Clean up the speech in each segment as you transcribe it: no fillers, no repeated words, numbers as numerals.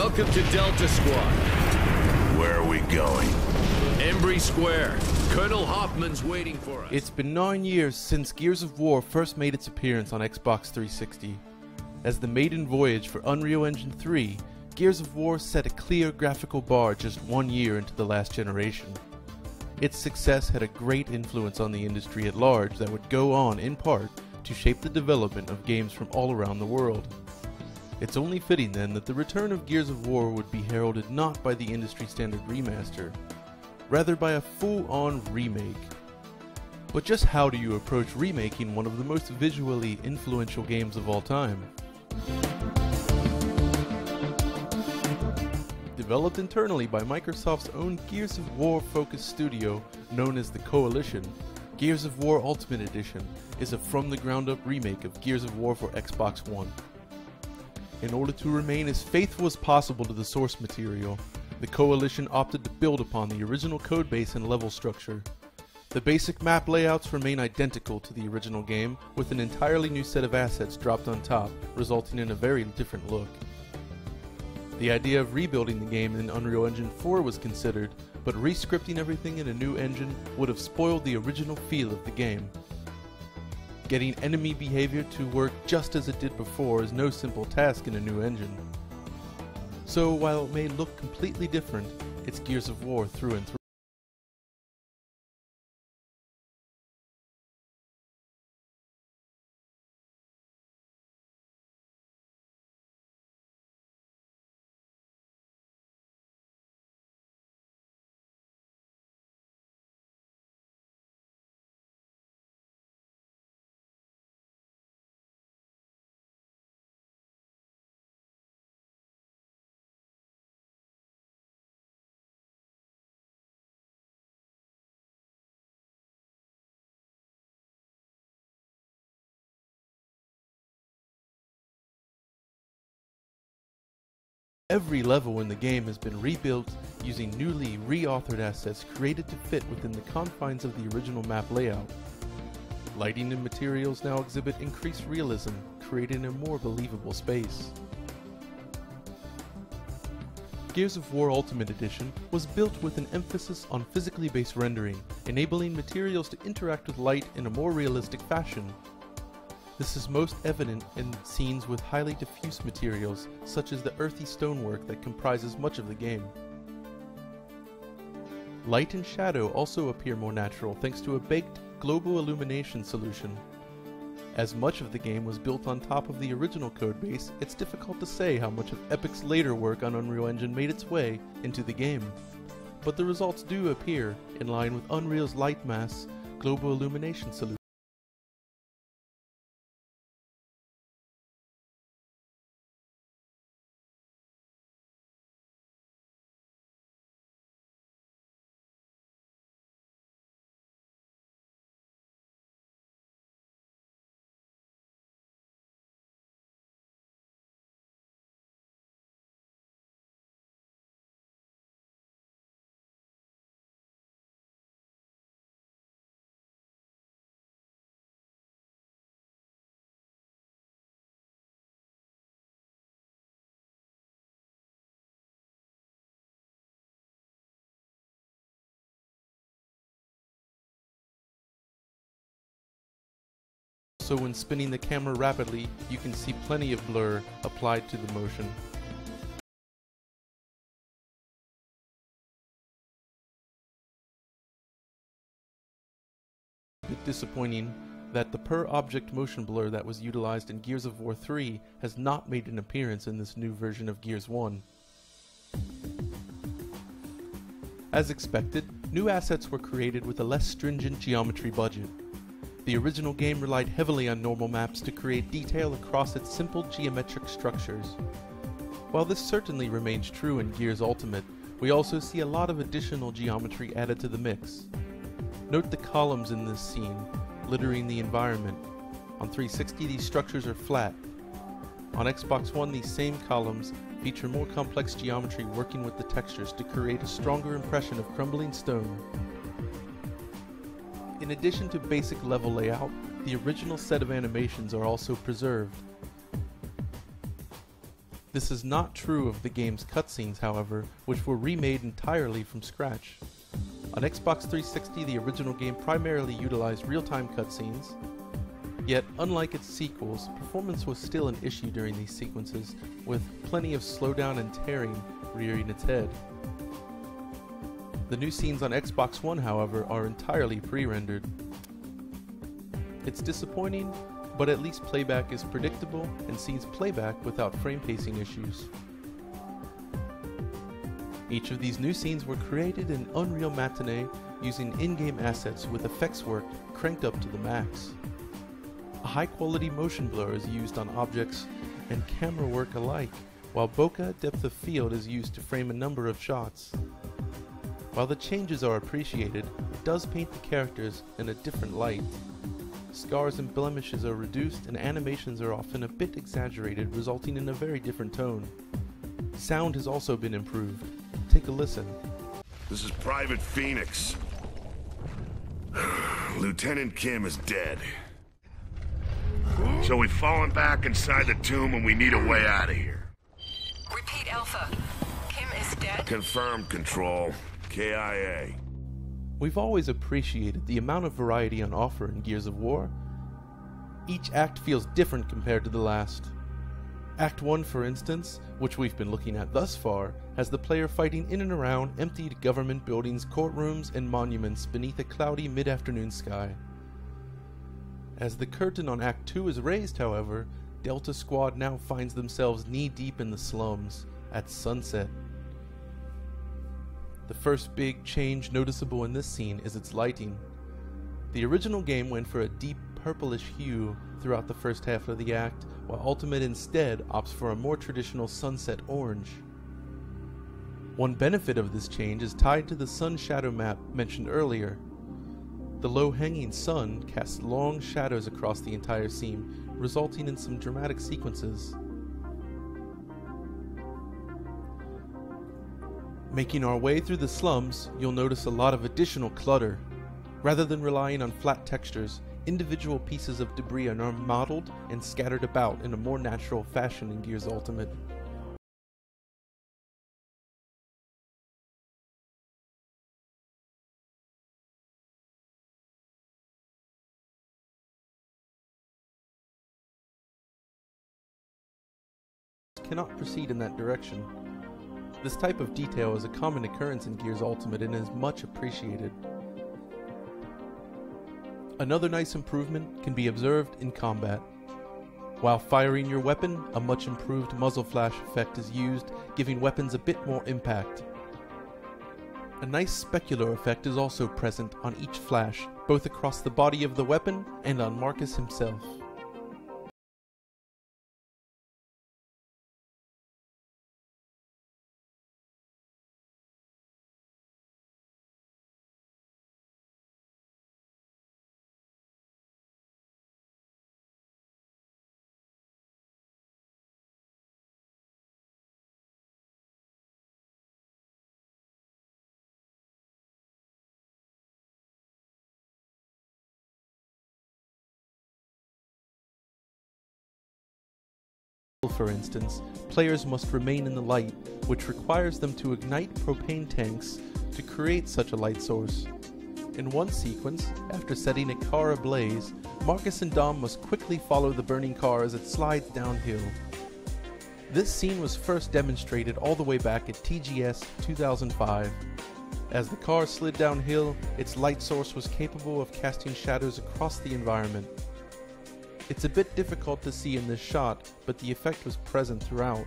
Welcome to Delta Squad. Where are we going? Embry Square. Colonel Hoffman's waiting for us. It's been 9 years since Gears of War first made its appearance on Xbox 360. As the maiden voyage for Unreal Engine 3, Gears of War set a clear graphical bar just 1 year into the last generation. Its success had a great influence on the industry at large that would go on, in part, to shape the development of games from all around the world. It's only fitting then that the return of Gears of War would be heralded not by the industry standard remaster, rather by a full-on remake. But just how do you approach remaking one of the most visually influential games of all time? Developed internally by Microsoft's own Gears of War-focused studio known as the Coalition, Gears of War Ultimate Edition is a from-the-ground-up remake of Gears of War for Xbox One. In order to remain as faithful as possible to the source material, the Coalition opted to build upon the original codebase and level structure. The basic map layouts remain identical to the original game, with an entirely new set of assets dropped on top, resulting in a very different look. The idea of rebuilding the game in Unreal Engine 4 was considered, but re-scripting everything in a new engine would have spoiled the original feel of the game. Getting enemy behavior to work just as it did before is no simple task in a new engine. So while it may look completely different, it's Gears of War through and through. Every level in the game has been rebuilt using newly re-authored assets created to fit within the confines of the original map layout. Lighting and materials now exhibit increased realism, creating a more believable space. Gears of War Ultimate Edition was built with an emphasis on physically based rendering, enabling materials to interact with light in a more realistic fashion. This is most evident in scenes with highly diffuse materials, such as the earthy stonework that comprises much of the game. Light and shadow also appear more natural thanks to a baked global illumination solution. As much of the game was built on top of the original codebase, it's difficult to say how much of Epic's later work on Unreal Engine made its way into the game. But the results do appear in line with Unreal's light mass global illumination solution. So when spinning the camera rapidly, you can see plenty of blur applied to the motion. A bit disappointing that the per-object motion blur that was utilized in Gears of War 3 has not made an appearance in this new version of Gears 1. As expected, new assets were created with a less stringent geometry budget. The original game relied heavily on normal maps to create detail across its simple geometric structures. While this certainly remains true in Gears Ultimate, we also see a lot of additional geometry added to the mix. Note the columns in this scene, littering the environment. On 360 these structures are flat. On Xbox One these same columns feature more complex geometry working with the textures to create a stronger impression of crumbling stone. In addition to basic level layout, the original set of animations are also preserved. This is not true of the game's cutscenes, however, which were remade entirely from scratch. On Xbox 360, the original game primarily utilized real-time cutscenes, yet unlike its sequels, performance was still an issue during these sequences, with plenty of slowdown and tearing rearing its head. The new scenes on Xbox One, however, are entirely pre-rendered. It's disappointing, but at least playback is predictable and sees playback without frame pacing issues. Each of these new scenes were created in Unreal Matinee using in-game assets with effects work cranked up to the max. A high-quality motion blur is used on objects and camera work alike, while bokeh depth of field is used to frame a number of shots. While the changes are appreciated, it does paint the characters in a different light. Scars and blemishes are reduced and animations are often a bit exaggerated, resulting in a very different tone. Sound has also been improved. Take a listen. This is Private Phoenix. Lieutenant Kim is dead. So we've fallen back inside the tomb and we need a way out of here. Repeat, Alpha. Kim is dead? Confirmed, Control. KIA. We've always appreciated the amount of variety on offer in Gears of War. Each act feels different compared to the last. Act 1, for instance, which we've been looking at thus far, has the player fighting in and around emptied government buildings, courtrooms, and monuments beneath a cloudy mid-afternoon sky. As the curtain on Act 2 is raised, however, Delta Squad now finds themselves knee-deep in the slums, at sunset. The first big change noticeable in this scene is its lighting. The original game went for a deep purplish hue throughout the first half of the act, while Ultimate instead opts for a more traditional sunset orange. One benefit of this change is tied to the sun shadow map mentioned earlier. The low-hanging sun casts long shadows across the entire scene, resulting in some dramatic sequences. Making our way through the slums, you'll notice a lot of additional clutter. Rather than relying on flat textures, individual pieces of debris are now modeled and scattered about in a more natural fashion in Gears Ultimate. Cannot proceed in that direction. This type of detail is a common occurrence in Gears Ultimate and is much appreciated. Another nice improvement can be observed in combat. While firing your weapon, a much improved muzzle flash effect is used, giving weapons a bit more impact. A nice specular effect is also present on each flash, both across the body of the weapon and on Marcus himself. For instance, players must remain in the light, which requires them to ignite propane tanks to create such a light source. In one sequence, after setting a car ablaze, Marcus and Dom must quickly follow the burning car as it slides downhill. This scene was first demonstrated all the way back at TGS 2005. As the car slid downhill, its light source was capable of casting shadows across the environment. It's a bit difficult to see in this shot, but the effect was present throughout.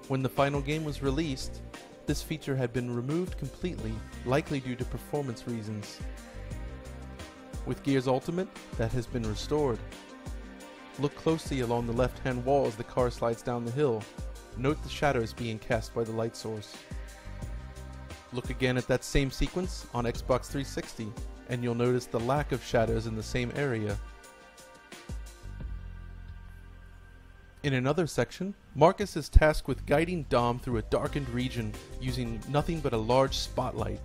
When the final game was released, this feature had been removed completely, likely due to performance reasons. With Gears Ultimate, that has been restored. Look closely along the left-hand wall as the car slides down the hill. Note the shadows being cast by the light source. Look again at that same sequence on Xbox 360, and you'll notice the lack of shadows in the same area. In another section, Marcus is tasked with guiding Dom through a darkened region using nothing but a large spotlight.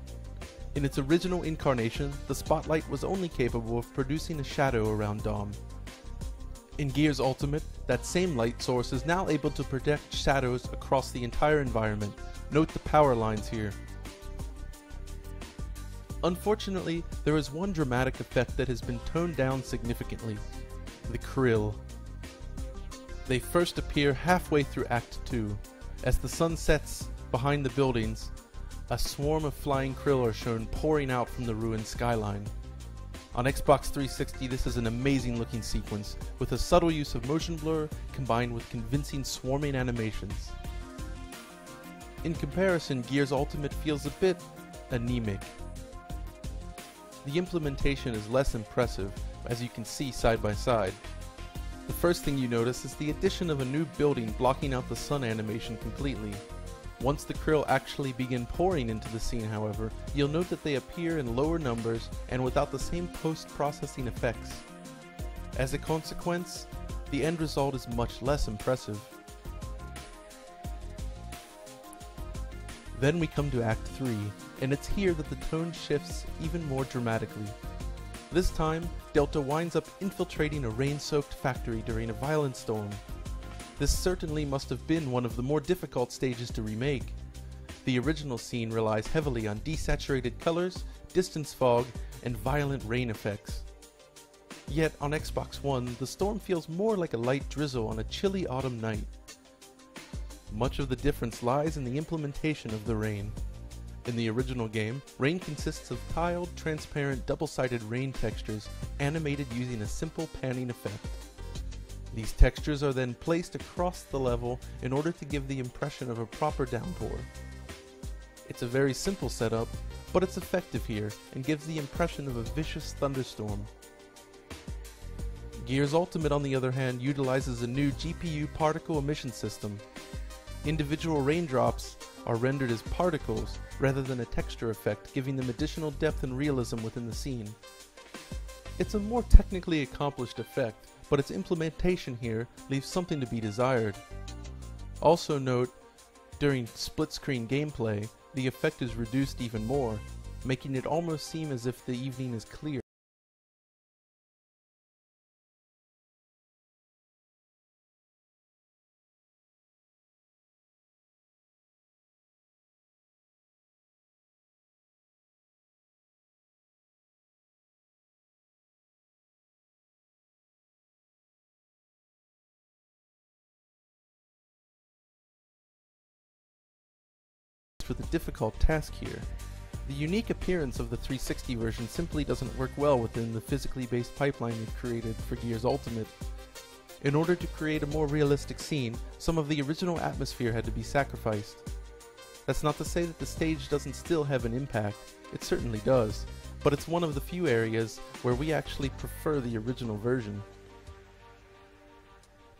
In its original incarnation, the spotlight was only capable of producing a shadow around Dom. In Gears Ultimate, that same light source is now able to project shadows across the entire environment. Note the power lines here. Unfortunately, there is one dramatic effect that has been toned down significantly: the krill. They first appear halfway through Act 2. As the sun sets behind the buildings, a swarm of flying krill are shown pouring out from the ruined skyline. On Xbox 360, this is an amazing looking sequence, with a subtle use of motion blur combined with convincing swarming animations. In comparison, Gears Ultimate feels a bit anemic. The implementation is less impressive, as you can see side by side. The first thing you notice is the addition of a new building blocking out the sun animation completely. Once the krill actually begin pouring into the scene, however, you'll note that they appear in lower numbers and without the same post-processing effects. As a consequence, the end result is much less impressive. Then we come to Act 3, and it's here that the tone shifts even more dramatically. This time, Delta winds up infiltrating a rain-soaked factory during a violent storm. This certainly must have been one of the more difficult stages to remake. The original scene relies heavily on desaturated colors, distance fog, and violent rain effects. Yet on Xbox One, the storm feels more like a light drizzle on a chilly autumn night. Much of the difference lies in the implementation of the rain. In the original game, rain consists of tiled, transparent, double-sided rain textures animated using a simple panning effect. These textures are then placed across the level in order to give the impression of a proper downpour. It's a very simple setup, but it's effective here and gives the impression of a vicious thunderstorm. Gears Ultimate, on the other hand, utilizes a new GPU particle emission system. Individual raindrops are rendered as particles rather than a texture effect, giving them additional depth and realism within the scene. It's a more technically accomplished effect, but its implementation here leaves something to be desired. Also note, during split-screen gameplay, the effect is reduced even more, making it almost seem as if the evening is clear. For the difficult task here. The unique appearance of the 360 version simply doesn't work well within the physically based pipeline we've created for Gears Ultimate. In order to create a more realistic scene, some of the original atmosphere had to be sacrificed. That's not to say that the stage doesn't still have an impact, it certainly does, but it's one of the few areas where we actually prefer the original version.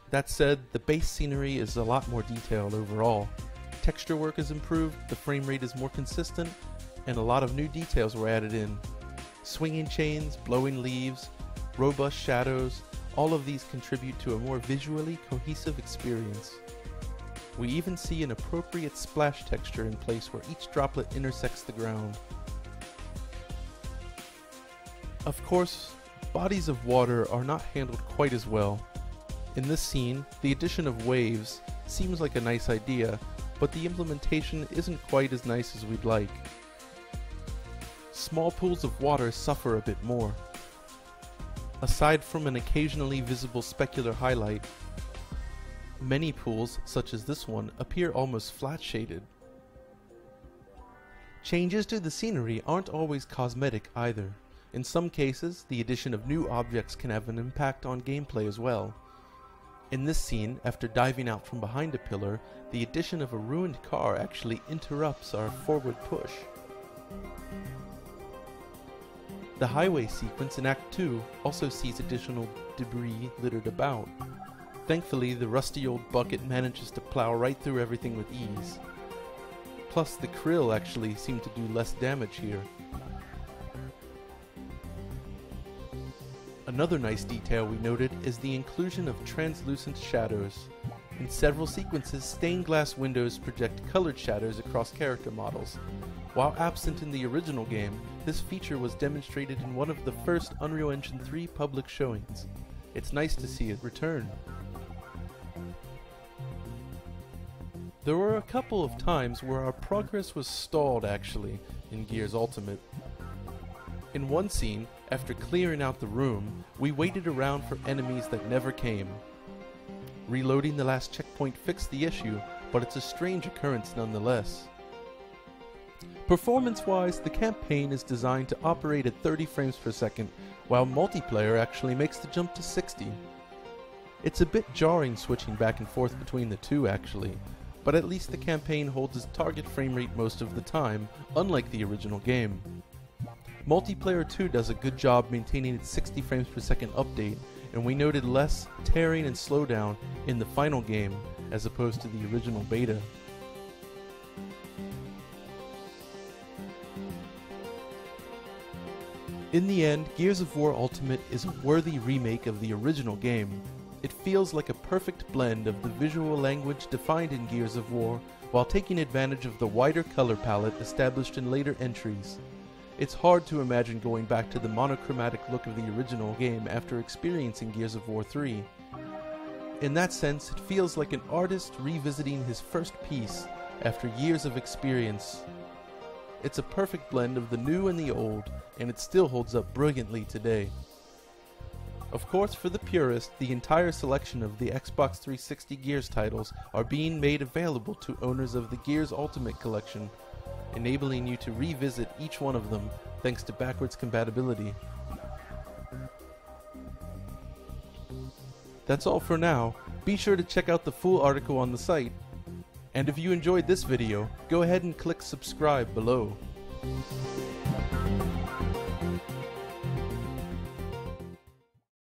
That said, the base scenery is a lot more detailed overall. Texture work is improved, the frame rate is more consistent, and a lot of new details were added in. Swinging chains, blowing leaves, robust shadows, all of these contribute to a more visually cohesive experience. We even see an appropriate splash texture in place where each droplet intersects the ground. Of course, bodies of water are not handled quite as well. In this scene, the addition of waves seems like a nice idea, but the implementation isn't quite as nice as we'd like. Small pools of water suffer a bit more. Aside from an occasionally visible specular highlight, many pools, such as this one, appear almost flat-shaded. Changes to the scenery aren't always cosmetic either. In some cases, the addition of new objects can have an impact on gameplay as well. In this scene, after diving out from behind a pillar, the addition of a ruined car actually interrupts our forward push. The highway sequence in Act 2 also sees additional debris littered about. Thankfully, the rusty old bucket manages to plow right through everything with ease. Plus, the krill actually seem to do less damage here. Another nice detail we noted is the inclusion of translucent shadows. In several sequences, stained glass windows project colored shadows across character models. While absent in the original game, this feature was demonstrated in one of the first Unreal Engine 3 public showings. it's nice to see it return. There were a couple of times where our progress was stalled actually in Gears Ultimate. In one scene, after clearing out the room, we waited around for enemies that never came. Reloading the last checkpoint fixed the issue, but it's a strange occurrence nonetheless. Performance-wise, the campaign is designed to operate at 30 frames per second, while multiplayer actually makes the jump to 60. It's a bit jarring switching back and forth between the two actually, but at least the campaign holds its target frame rate most of the time, unlike the original game. Multiplayer 2 does a good job maintaining its 60 frames per second update, and we noted less tearing and slowdown in the final game as opposed to the original beta. In the end, Gears of War Ultimate is a worthy remake of the original game. It feels like a perfect blend of the visual language defined in Gears of War while taking advantage of the wider color palette established in later entries. It's hard to imagine going back to the monochromatic look of the original game after experiencing Gears of War 3. In that sense, it feels like an artist revisiting his first piece after years of experience. It's a perfect blend of the new and the old, and it still holds up brilliantly today. Of course, for the purist, the entire selection of the Xbox 360 Gears titles are being made available to owners of the Gears Ultimate Collection, enabling you to revisit each one of them thanks to backwards compatibility. That's all for now. Be sure to check out the full article on the site. And if you enjoyed this video, go ahead and click subscribe below.